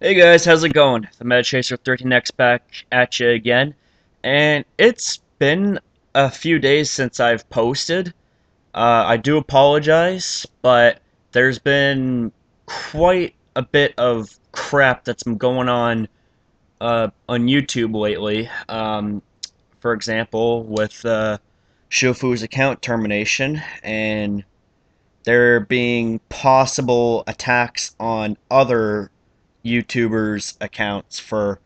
Hey guys, how's it going? The Meta Chaser 13X back at you again, and it's been a few days since I've posted. I do apologize, but there's been quite a bit of crap that's been going on YouTube lately. For example, with Shofu's account termination, and there being possible attacks on other YouTubers' accounts for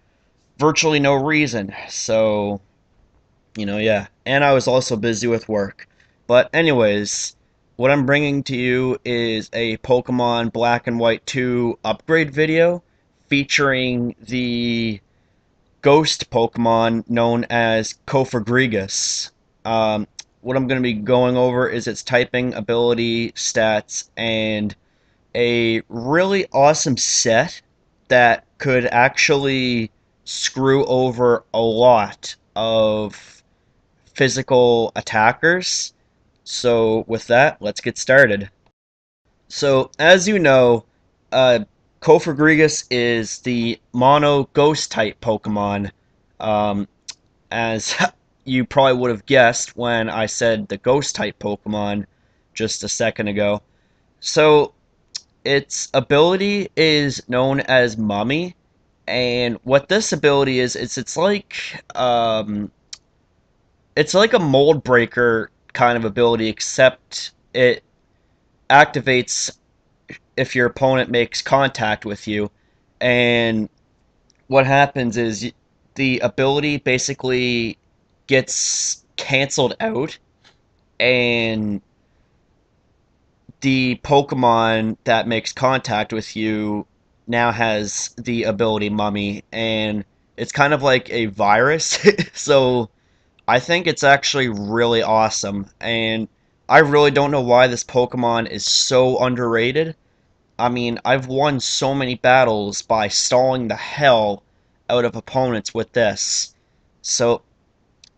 virtually no reason. So, yeah. And I was also busy with work. But, anyways, what I'm bringing to you is a Pokemon Black and White 2 upgrade video featuring the ghost Pokemon known as Cofagrigus. Um, what I'm going to be going over is its typing, ability, stats, and a really awesome set that could actually screw over a lot of physical attackers. So, with that, let's get started. So, as you know, uh, Cofagrigus is the mono ghost type Pokemon, um, as you probably would have guessed when I said the ghost type Pokemon just a second ago. So, its ability is known as Mummy, and what this ability is it's like a mold breaker kind of ability, except it activates if your opponent makes contact with you. And what happens is the ability basically gets canceled out, and the Pokemon that makes contact with you now has the ability Mummy, and it's kind of like a virus. So I think it's actually really awesome, and I really don't know why this Pokemon is so underrated. I mean, I've won so many battles by stalling the hell out of opponents with this. So,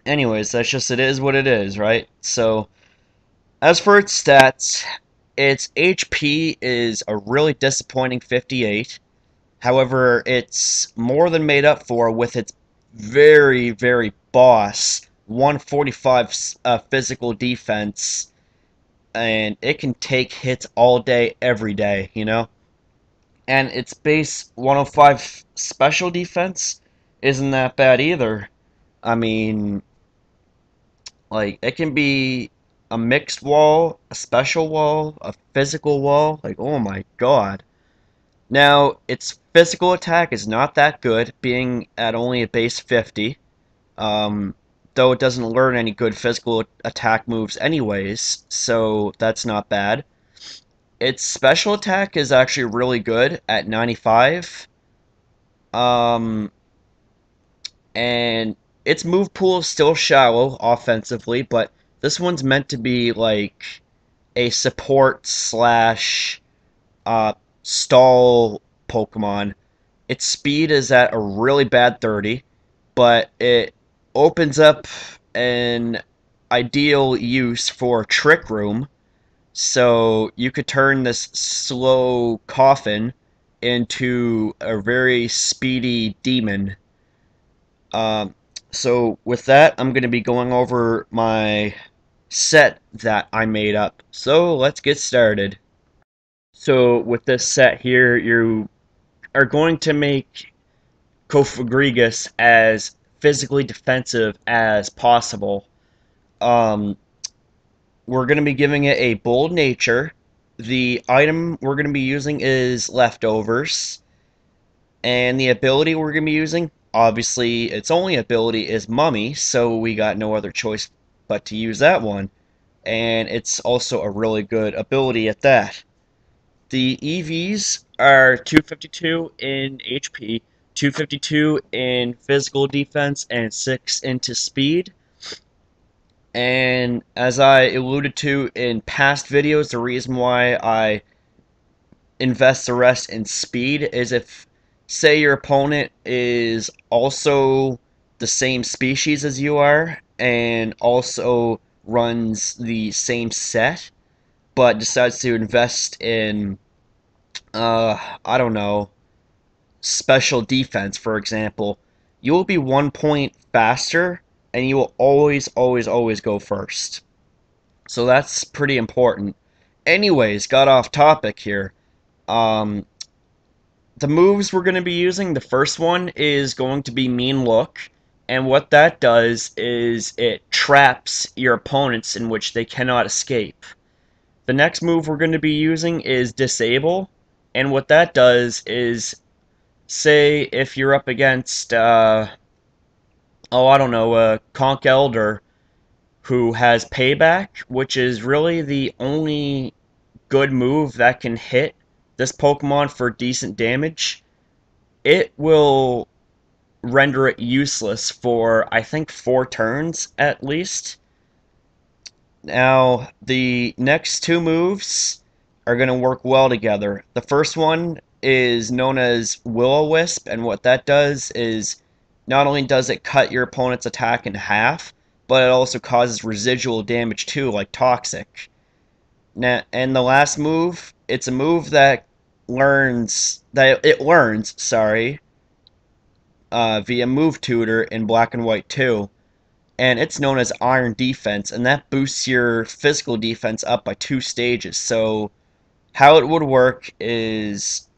anyways, that's just it is what it is, right? So, as for its stats, its HP is a really disappointing 58. However, it's more than made up for with its very, very boss 145 physical defense, and it can take hits all day, every day. And its base 105 special defense isn't that bad either. I mean, like, it can be a mixed wall, a special wall, a physical wall. Like, oh my god. Now, its physical attack is not that good, being at only a base 50. Um, though it doesn't learn any good physical attack moves anyways, so that's not bad. Its special attack is actually really good at 95. Um, and its move pool is still shallow offensively, but this one's meant to be like a support slash uh, stall Pokemon. Its speed is at a really bad 30, but it opens up an ideal use for Trick Room. So you could turn this slow coffin into a very speedy demon. Um, so with that, I'm going to be going over my set that I made up. So let's get started. So with this set here, you are going to make Cofagrigus as physically defensive as possible. Um, we're going to be giving it a bold nature. The item we're going to be using is leftovers, and the ability we're going to be using, obviously, its only ability is Mummy, so we got no other choice but to use that one. And it's also a really good ability at that. The EVs are 252 in HP, 252 in physical defense, and 6 into speed. And as I alluded to in past videos, the reason why I invest the rest in speed is if, say, your opponent is also the same species as you are and also runs the same set, but decides to invest in, I don't know, special defense, for example, you will be 1 point faster and you will always go first. So that's pretty important. Anyways, got off topic here. Um, the moves we're going to be using, the first one is going to be Mean Look. And what that does is it traps your opponents in which they cannot escape. The next move we're going to be using is Disable. And what that does is, say if you're up against, oh, I don't know, Conch Elder, who has Payback, which is really the only good move that can hit this Pokemon for decent damage. It will render it useless for, I think, 4 turns at least. Now, the next two moves are going to work well together. The first one is known as Will-O-Wisp, and what that does is not only does it cut your opponent's attack in half, but it also causes residual damage too, like Toxic. Now, and the last move, it's a move that learns, sorry, via Move Tutor in Black and White 2, and it's known as Iron Defense, and that boosts your physical defense up by 2 stages. So how it would work is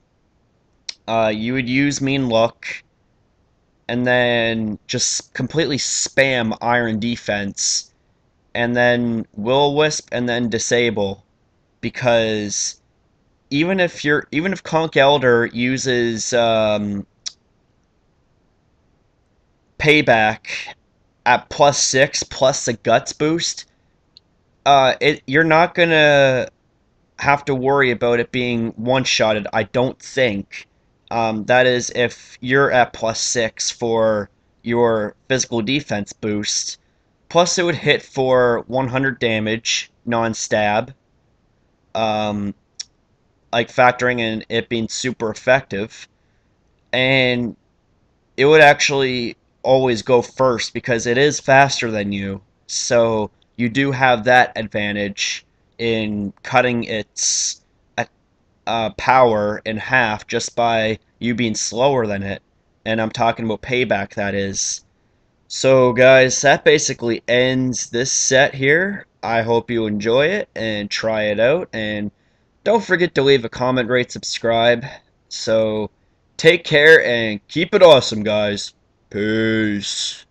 you would use Mean Look, and then just completely spam Iron Defense, and then Will-O-Wisp, and then Disable, because even if Conch Elder uses Payback at +6 plus the Guts boost, you're not gonna have to worry about it being one-shotted, I don't think. That is if you're at +6 for your physical defense boost. Plus it would hit for 100 damage, non-stab. Um, like factoring in it being super effective. And it would actually always go first because it is faster than you. So you do have that advantage in cutting its power in half just by you being slower than it. And I'm talking about Payback, that is. So guys, that basically ends this set here. I hope you enjoy it and try it out, and don't forget to leave a comment, rate, subscribe. So take care and keep it awesome, guys. Peace.